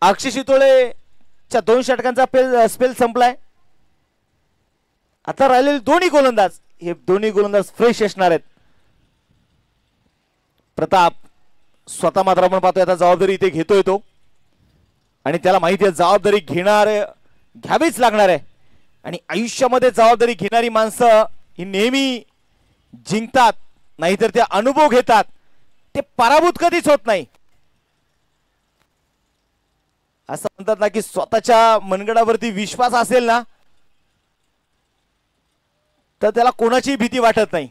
अक्षय शितोळेच्या 2 षटकांचा स्पेल संपलाय। आता राहिलेले दोन्ही गोलंदाज, हे दोन्ही गोलंदाज फ्रेश असणार आहेत। प्रताप स्वतः मात्र आपण पाहतोय आता जबाबदारी इथे घेतोय तो, आणि त्याला माहिती आहे जबाबदारी घ्यावीच लागणार आहे। आणि आयुष्यामध्ये जबाबदारी घेणारी माणसं ही नेहमी जिंकतात, नाहीतर ते अनुभव घेतात, ते पराभूत कधीच होत नाही। असं म्हणतात ना की स्वतःच्या मनगडावरती विश्वास असेल ना तर त्याला कोणाची भीती वाटत नाही,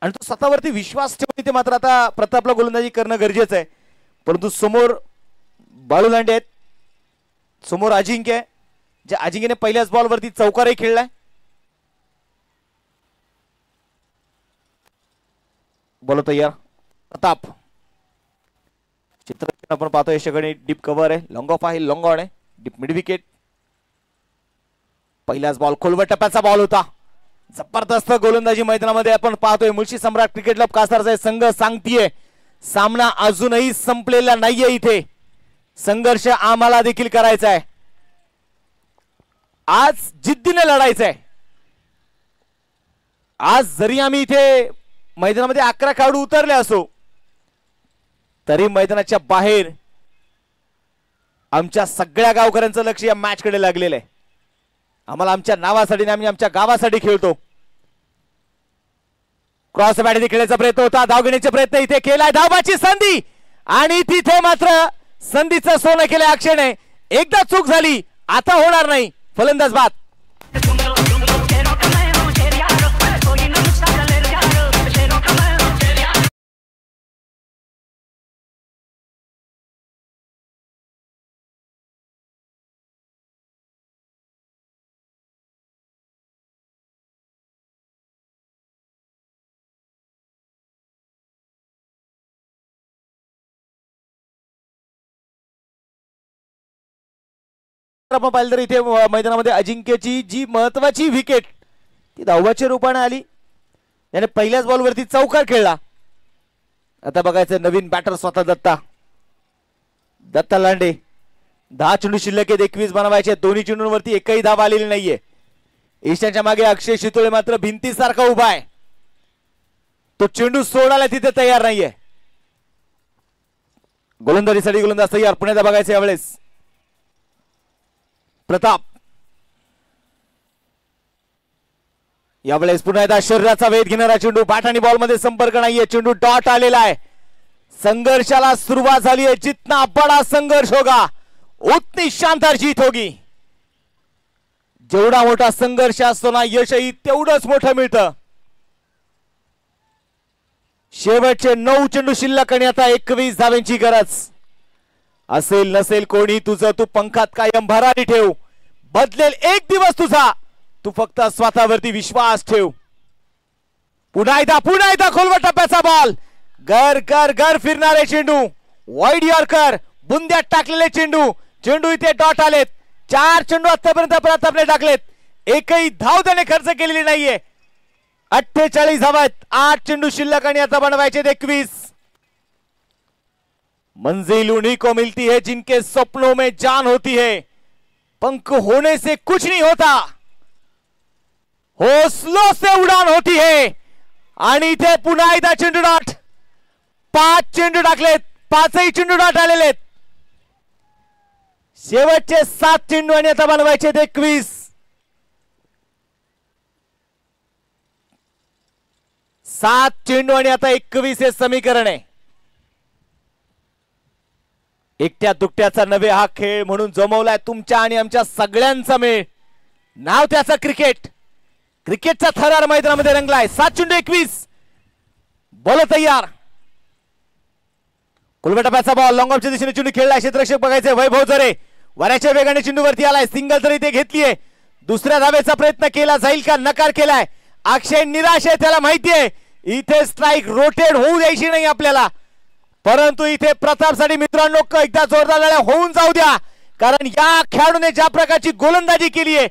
आणि तो स्वतःवरती विश्वास ठेवून इथे मात्र आता प्रतापला गोलंदाजी करणं गरजेचं आहे। परंतु समोर बाळू लांडे आहेत, समोर अजिंक्य आहे, जे अजिंक्यने पहिल्याच बॉलवरती चौकारही खेळलाय। बोलो तयार प्रताप, चित्र आपण पाहतोय यशगणी डीप कव्हर आहे, लॉंग ऑफ आहे, लॉंग ऑन आहे, डीप मिड विकेट। पहिलाच बॉल खोलवर टप्प्याचा बॉल होता, जबरदस्त गोलंदाजी मैदानामध्ये आपण पाहतोय। मुळशी सम्राट क्रिकेट क्लब कासारचा संघ सांगतीये सामना अजूनही संपलेला नाहीये, इथे संघर्ष आम्हाला देखील करायचा आहे, आज जिद्दीने लढायचं आहे। आज जरी आम्ही इथे मैदानामध्ये 11 खेळाडू उतरले असो तरी मैदानाच्या बाहेर आमच्या सगळ्या गावकऱ्यांचं लक्ष या मॅच कडे लागलेलं आहे। आम्हाला आमच्या नावासाठी आणि आम्ही आमच्या गावासाठी खेळतो। क्रॉस बॅट खेळण्याचा प्रयत्न होता, धाव घेण्याचा प्रयत्न इथे केलाय, धावाची संधी, आणि तिथे मात्र संधीचं सोनं केलंय अक्षयने। एकदा चूक झाली, आता होणार नाही, फलंदाज बाद। आपण पाहिलं तर इथे मैदानामध्ये अजिंक्यची जी महत्वाची विकेट ती धावाच्या रूपाने आली, याने पहिल्याच बॉलवरती चौकार खेळला। आता बघायचं नवीन बॅटर स्वतः दत्ता लांडे, 10 चेंडू शिल्लक आहेत, 21 बनवायचे, दोन्ही चेंडूंवरती एकही धाव आलेली नाहीये। ईशानच्या मागे अक्षय शितोळे मात्र भिंतीसारखा उभा आहे, तो चेंडू सोडायला तिथे तयार नाहीये। गोलंदाजीसाठी गोलंदाज तयार, पुण्याचा बघायचं यावेळेस प्रताप, यावेळेस पुन्हा एकदा शरीराचा वेध घेणारा चेंडू, बॅट आणि बॉल मध्ये संपर्क नाहीये, चेंडू डॉट आलेला आहे। संघर्षाला सुरुवात झाली है, जितना बड़ा संघर्ष होगा उतनी शानदार जीत होगी। जेवढा मोठा संघर्ष असतो ना यशही तेवढंच मोठं मिळतं। शेवटचे 9 चेंडू शिल्लक आणि आता 21 धावांची गरज। असेल नसेल कोणी तुझं, तू पंखात कायम भरारी ठेव, बदलेल एक दिवस तुझा, तू फक्त स्वतःवरती विश्वास ठेव। पुन्हा एकदा खोलवर टप्प्याचा बॉल, घर फिरणारे चेंडू, वाईड यॉर्कर, बुंद्यात टाकलेले चेंडू, चेंडू इथे डॉट आलेत। 4 चेंडू आतापर्यंत प्रतापने टाकलेत, एकही धाव त्याने खर्च केलेली नाहीये। 48 धावा आहेत, 8 चेंडू शिल्लक आणि आता बनवायचे 21। मंजिल उन्हीं को मिलती है जिनके सपनों में जान होती है, पंख होने से कुछ नहीं होता, हौसलों से उड़ान होती है। आणि इथे पुन्हा एकदा चेंडू डॉट, 5 चेंडू टाकलेत, 5ही चेंडू डॉट आलेले आहेत। शेवटचे 7 चेंडू आणि आता बनवायचे 21। 7 चेंडू आणि आता 21 हे समीकरण आहे। एकट्या दुकट्याचा नव्हे हा खेळ म्हणून जमवलाय तुमच्या आणि आमच्या सगळ्यांचा मेळ, नाव त्याचा क्रिकेट। क्रिकेटचा थरार मैदानामध्ये रंगलाय। 7 चेंडू 21, बॉल तयार, कुलबटाप्याचा बॉल, लॉंग ऑफच्या दिशेने चेंडू खेळलाय, क्षेत्ररक्षक बघायचे वैभव जरे, वाऱ्याच्या वेगाने चेंडू वरती आलाय, सिंगल तरी ते घेतलीये, दुसऱ्या धावेचा प्रयत्न केला जाईल का, नकार केलाय। अक्षय निराश आहे, त्याला माहितीये इथे स्ट्राइक रोटेट होऊ द्यायची नाही आपल्याला, परंतु इथे प्रतापसाठी मित्रांनो एकदा जोरदार लढा होऊन जाऊ द्या, कारण या खेळाडूने ज्या प्रकारची गोलंदाजी केली आहे